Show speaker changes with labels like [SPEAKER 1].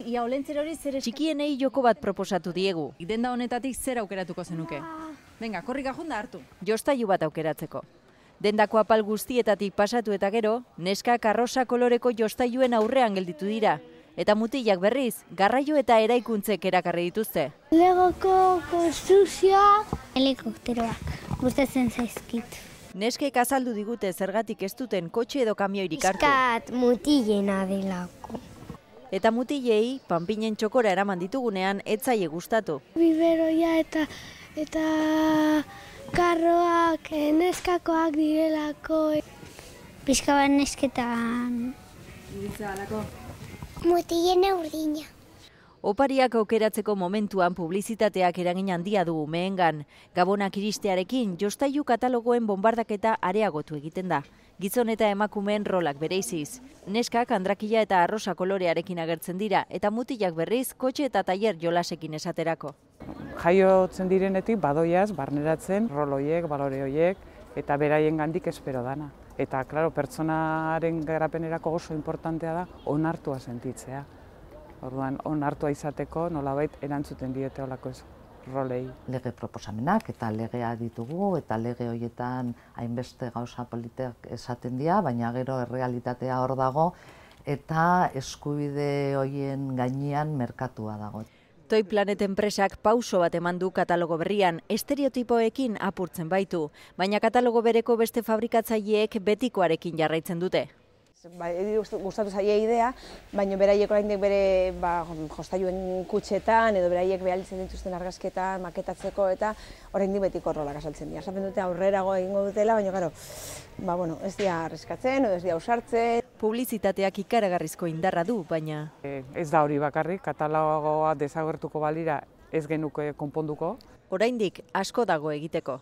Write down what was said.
[SPEAKER 1] Ia olentzero hori zer
[SPEAKER 2] Txikienei joko bat proposatu diegu.
[SPEAKER 1] denda honetatik zer aukeratuko zenuke? Venga, korrika junda hartu.
[SPEAKER 2] Jostailu bat aukeratzeko. Dendako apal guztietatik pasatu eta gero, neskak arrosa koloreko jostailuen aurrean gelditu dira. Eta mutilak berriz, garraio eta eraikuntzek erakarri dituzte.
[SPEAKER 3] Legoko konstrukzioa. Helikopteroak, gustatzen zaizkit.
[SPEAKER 2] Neskek azaldu digute zergatik ez duten kotxe edo kamioirik hartu.
[SPEAKER 3] Piskat mutilena delako.
[SPEAKER 2] Eta mutilei, panpinen txokora eraman ditugunean, ez zaie gustatu.
[SPEAKER 3] Biberoia eta karroak neskakoak direlako. Pixka bat nesketan. Mutilena urdina.
[SPEAKER 2] Opariak aukeratzeko momentuan publizitateak eragin handia du umeengan. Gabonak iristearekin jostailu katalogoen bombardaketa areagotu egiten da. Gizon eta emakumeen rolak bereiziz. Neskak andrakila eta arrosa kolorearekin agertzen dira, eta mutilak berriz kotxe eta tailer jolasekin esaterako.
[SPEAKER 4] Jaiotzen direnetik badoiaz, barneratzen, rol hoiek, balore hoiek, eta beraien gandik espero dana. Eta, klaro, pertsonaren garapenerako oso importantea da onartua sentitzea. Orduan, onartua izateko nolabait erantzuten diete olako rolei.
[SPEAKER 5] Lege proposamenak eta legea ditugu, eta lege horietan hainbeste gauza politek esaten dira, baina gero errealitatea hor dago, eta eskubide horien gainean merkatua dago.
[SPEAKER 2] Toy Planet enpresak pauso bat eman du katalogo berrian, estereotipoekin apurtzen baitu, baina katalogo bereko beste fabrikatzaileek betikoarekin jarraitzen dute.
[SPEAKER 6] Gustatu zaie idea, baina beraiek oraindik bere jostailuen kutxetan edo beraiek behalitzen dituzten argazketan maketatzeko eta oraindik betiko rolak asaltzen dira. Esaten dute aurrerago egingo dutela, baina ez dira arriskatzen edo ez dira ausartzen.
[SPEAKER 2] Publizitateak ikaragarrizko indarra du, baina
[SPEAKER 4] Ez da hori bakarrik, katalogoa desagertuko balira ez genuke konponduko.
[SPEAKER 2] oraindik asko dago egiteko.